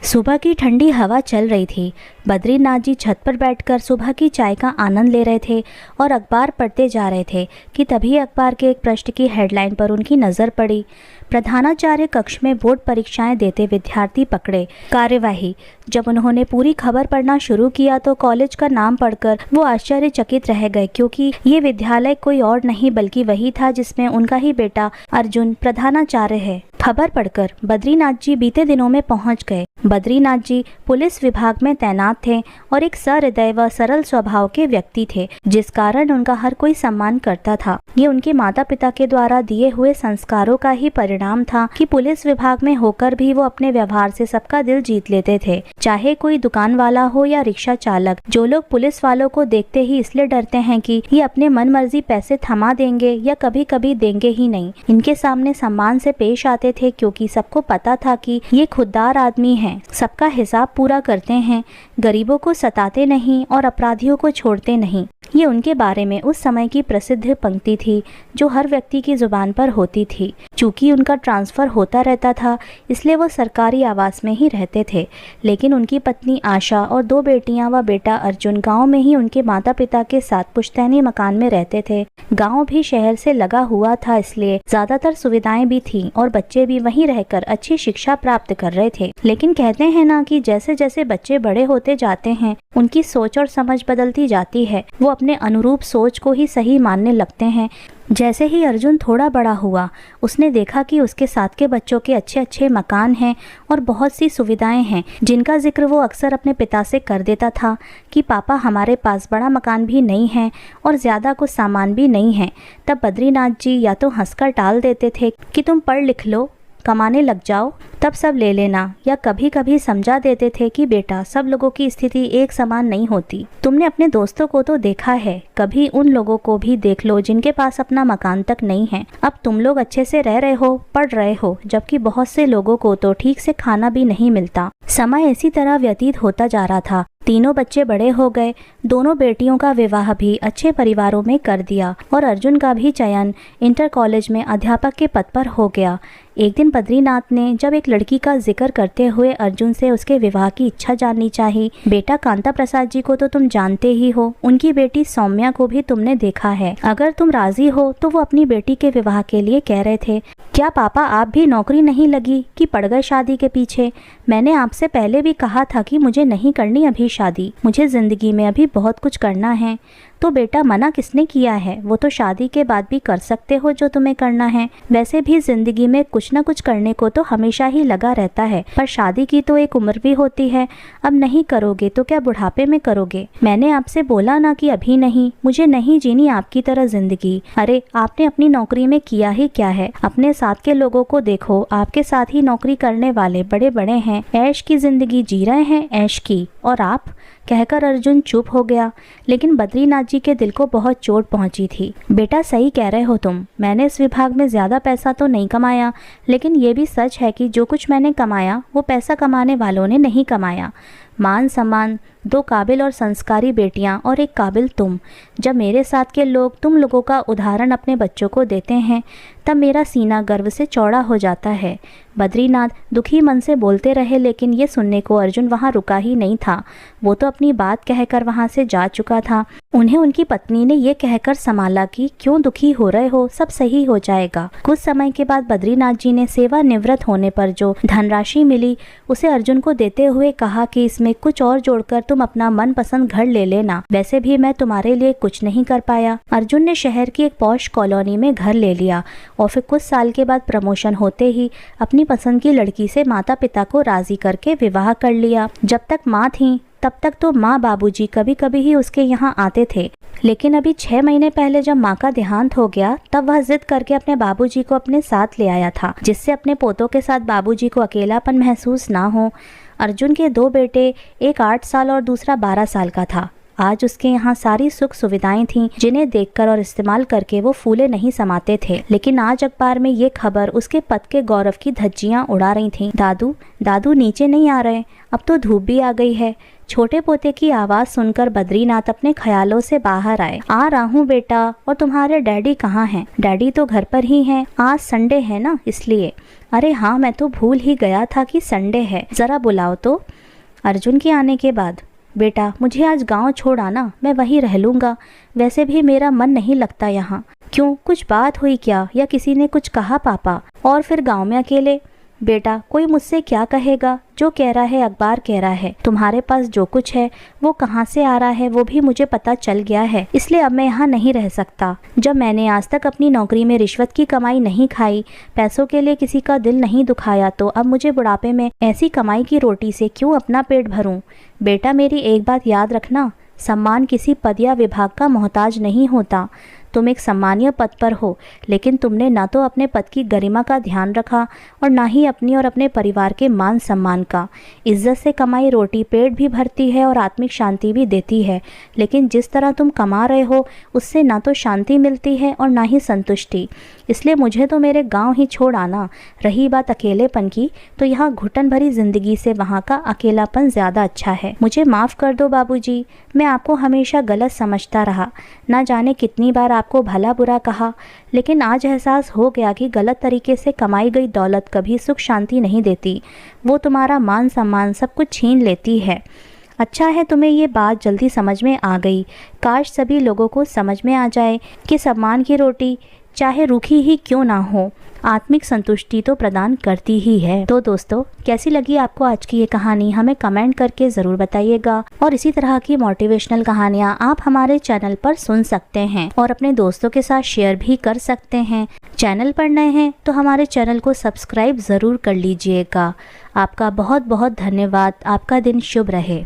सुबह की ठंडी हवा चल रही थी। बद्रीनाथ जी छत पर बैठकर सुबह की चाय का आनंद ले रहे थे और अखबार पढ़ते जा रहे थे कि तभी अखबार के एक पृष्ठ की हेडलाइन पर उनकी नज़र पड़ी। प्रधानाचार्य कक्ष में बोर्ड परीक्षाएं देते विद्यार्थी पकड़े, कार्यवाही। जब उन्होंने पूरी खबर पढ़ना शुरू किया तो कॉलेज का नाम पढ़कर वो आश्चर्यचकित रह गए, क्योंकि ये विद्यालय कोई और नहीं बल्कि वही था जिसमें उनका ही बेटा अर्जुन प्रधानाचार्य है। खबर पढ़कर बद्रीनाथ जी बीते दिनों में पहुंच गए। बद्रीनाथ जी पुलिस विभाग में तैनात थे और एक सहृदय व सरल स्वभाव के व्यक्ति थे, जिस कारण उनका हर कोई सम्मान करता था। ये उनके माता पिता के द्वारा दिए हुए संस्कारों का ही परिणाम था कि पुलिस विभाग में होकर भी वो अपने व्यवहार से सबका दिल जीत लेते थे। चाहे कोई दुकान वाला हो या रिक्शा चालक, जो लोग पुलिस वालों को देखते ही इसलिए डरते हैं कि ये अपने मन मर्जी पैसे थमा देंगे या कभी कभी देंगे ही नहीं, इनके सामने सम्मान से पेश आते थे, क्योंकि सबको पता था कि ये खुददार आदमी हैं, सबका हिसाब पूरा करते हैं, गरीबों को सताते नहीं और अपराधियों को छोड़ते नहीं। ये उनके बारे में उस समय की प्रसिद्ध पंक्ति थी जो हर व्यक्ति की जुबान पर होती थी। चूँकि उनका ट्रांसफ़र होता रहता था इसलिए वो सरकारी आवास में ही रहते थे, लेकिन उनकी पत्नी आशा और 2 बेटियां व बेटा अर्जुन गांव में ही उनके माता पिता के साथ पुश्तैनी मकान में रहते थे। गांव भी शहर से लगा हुआ था, इसलिए ज़्यादातर सुविधाएं भी थीं और बच्चे भी वहीं रहकर अच्छी शिक्षा प्राप्त कर रहे थे। लेकिन कहते हैं ना कि जैसे जैसे बच्चे बड़े होते जाते हैं उनकी सोच और समझ बदलती जाती है, वो अपने अनुरूप सोच को ही सही मानने लगते हैं। जैसे ही अर्जुन थोड़ा बड़ा हुआ उसने देखा कि उसके साथ के बच्चों के अच्छे अच्छे मकान हैं और बहुत सी सुविधाएं हैं, जिनका जिक्र वो अक्सर अपने पिता से कर देता था कि पापा हमारे पास बड़ा मकान भी नहीं है और ज़्यादा कुछ सामान भी नहीं है। तब बद्रीनाथ जी या तो हंसकर टाल देते थे कि तुम पढ़ लिख लो, कमाने लग जाओ, तब सब ले लेना, या कभी कभी समझा देते थे कि बेटा सब लोगों की स्थिति एक समान नहीं होती। तुमने अपने दोस्तों को तो देखा है, कभी उन लोगों को भी देख लो जिनके पास अपना मकान तक नहीं है। अब तुम लोग अच्छे से रह रहे हो, पढ़ रहे हो, जबकि बहुत से लोगों को तो ठीक से खाना भी नहीं मिलता। समय इसी तरह व्यतीत होता जा रहा था। तीनों बच्चे बड़े हो गए। दोनों बेटियों का विवाह भी अच्छे परिवारों में कर दिया और अर्जुन का भी चयन इंटर कॉलेज में अध्यापक के पद पर हो गया। एक दिन बद्रीनाथ ने जब एक लड़की का जिक्र करते हुए अर्जुन से उसके विवाह की इच्छा जाननी चाहिए। बेटा कांता प्रसाद जी को तो तुम जानते ही हो, उनकी बेटी सौम्या को भी तुमने देखा है। अगर तुम राजी हो तो वो अपनी बेटी के विवाह के लिए कह रहे थे। क्या पापा आप भी नौकरी नहीं लगी कि पड़ गए शादी के पीछे? मैंने आपसे पहले भी कहा था कि मुझे नहीं करनी अभी शादी, मुझे जिंदगी में अभी बहुत कुछ करना है। तो बेटा मना किसने किया है? वो तो शादी के बाद भी कर सकते हो जो तुम्हें करना है। वैसे भी जिंदगी में कुछ न कुछ करने को तो हमेशा ही लगा रहता है, पर शादी की तो एक उम्र भी होती है। अब नहीं करोगे तो क्या बुढ़ापे में करोगे? मैंने आपसे बोला ना कि अभी नहीं, मुझे नहीं जीनी आपकी तरह जिंदगी। अरे आपने अपनी नौकरी में किया ही क्या है? अपने साथ के लोगों को देखो, आपके साथ ही नौकरी करने वाले बड़े बड़े हैं, ऐश की जिंदगी जी रहे हैं, ऐश की। और आप? कहकर अर्जुन चुप हो गया। लेकिन बद्रीनाथ जी के दिल को बहुत चोट पहुंची थी। बेटा सही कह रहे हो तुम, मैंने इस विभाग में ज़्यादा पैसा तो नहीं कमाया, लेकिन ये भी सच है कि जो कुछ मैंने कमाया वो पैसा कमाने वालों ने नहीं कमाया। मान सम्मान, 2 काबिल और संस्कारी बेटियां और एक काबिल तुम। जब मेरे साथ के लोग तुम लोगों का उदाहरण अपने बच्चों को देते हैं तब मेरा सीना गर्व से चौड़ा हो जाता है। बद्रीनाथ दुखी मन से बोलते रहे, लेकिन ये सुनने को अर्जुन वहाँ रुका ही नहीं था। वो तो अपनी बात कहकर वहाँ से जा चुका था। उन्हें उनकी पत्नी ने ये कहकर संभाला कि क्यों दुखी हो रहे हो, सब सही हो जाएगा। कुछ समय के बाद बद्रीनाथ जी ने सेवानिवृत्त होने पर जो धनराशि मिली उसे अर्जुन को देते हुए कहा कि इसमें कुछ और जोड़कर तुम अपना मनपसंद घर ले लेना। वैसे भी मैं तुम्हारे लिए कुछ नहीं कर पाया। अर्जुन ने शहर की एक पॉश कॉलोनी में घर ले लिया और फिर कुछ साल के बाद प्रमोशन होते ही अपनी पसंद की लड़की से माता पिता को राजी करके विवाह कर लिया। जब तक माँ थी तब तक तो माँ बाबूजी कभी कभी ही उसके यहाँ आते थे, लेकिन अभी 6 महीने पहले जब माँ का देहांत हो गया तब वह जिद करके अपने बाबूजी को अपने साथ ले आया था, जिससे अपने पोतों के साथ बाबूजी को अकेलापन महसूस ना हो। अर्जुन के 2 बेटे, एक 8 साल और दूसरा 12 साल का था। आज उसके यहाँ सारी सुख सुविधाएं थीं जिन्हें देखकर और इस्तेमाल करके वो फूले नहीं समाते थे। लेकिन आज अखबार में ये खबर उसके पद के गौरव की धज्जियां उड़ा रही थीं। दादू दादू नीचे नहीं आ रहे, अब तो धूप भी आ गई है। छोटे पोते की आवाज़ सुनकर बद्रीनाथ अपने ख्यालों से बाहर आए। आ रहा हूँ बेटा, और तुम्हारे डैडी कहाँ हैं? डैडी तो घर पर ही हैं, आज संडे है ना इसलिए। अरे हाँ, मैं तो भूल ही गया था कि संडे है, ज़रा बुलाओ तो। अर्जुन के आने के बाद, बेटा मुझे आज गांव छोड़ आना, मैं वहीं रह लूँगा। वैसे भी मेरा मन नहीं लगता यहाँ। क्यों, कुछ बात हुई क्या, या किसी ने कुछ कहा पापा? और फिर गांव में अकेले? बेटा कोई मुझसे क्या कहेगा, जो कह रहा है अखबार कह रहा है। तुम्हारे पास जो कुछ है वो कहाँ से आ रहा है वो भी मुझे पता चल गया है, इसलिए अब मैं यहाँ नहीं रह सकता। जब मैंने आज तक अपनी नौकरी में रिश्वत की कमाई नहीं खाई, पैसों के लिए किसी का दिल नहीं दुखाया, तो अब मुझे बुढ़ापे में ऐसी कमाई की रोटी से क्यों अपना पेट भरूं? बेटा मेरी एक बात याद रखना, सम्मान किसी पद या विभाग का मोहताज नहीं होता। तुम एक सम्मानीय पद पर हो, लेकिन तुमने ना तो अपने पद की गरिमा का ध्यान रखा और ना ही अपनी और अपने परिवार के मान सम्मान का। इज्जत से कमाई रोटी पेट भी भरती है और आत्मिक शांति भी देती है, लेकिन जिस तरह तुम कमा रहे हो उससे ना तो शांति मिलती है और ना ही संतुष्टि। इसलिए मुझे तो मेरे गांव ही छोड़ आना। रही बात अकेलेपन की, तो यहाँ घुटन भरी जिंदगी से वहाँ का अकेलापन ज़्यादा अच्छा है। मुझे माफ़ कर दो बाबूजी, मैं आपको हमेशा गलत समझता रहा। ना जाने कितनी बार आपको भला बुरा कहा, लेकिन आज एहसास हो गया कि गलत तरीके से कमाई गई दौलत कभी सुख शांति नहीं देती, वो तुम्हारा मान सम्मान सब कुछ छीन लेती है। अच्छा है तुम्हें ये बात जल्दी समझ में आ गई। काश सभी लोगों को समझ में आ जाए कि सम्मान की रोटी चाहे रूखी ही क्यों ना हो, आत्मिक संतुष्टि तो प्रदान करती ही है। तो दोस्तों, कैसी लगी आपको आज की ये कहानी, हमें कमेंट करके ज़रूर बताइएगा। और इसी तरह की मोटिवेशनल कहानियाँ आप हमारे चैनल पर सुन सकते हैं और अपने दोस्तों के साथ शेयर भी कर सकते हैं। चैनल पर नए हैं तो हमारे चैनल को सब्सक्राइब ज़रूर कर लीजिएगा। आपका बहुत बहुत धन्यवाद। आपका दिन शुभ रहे।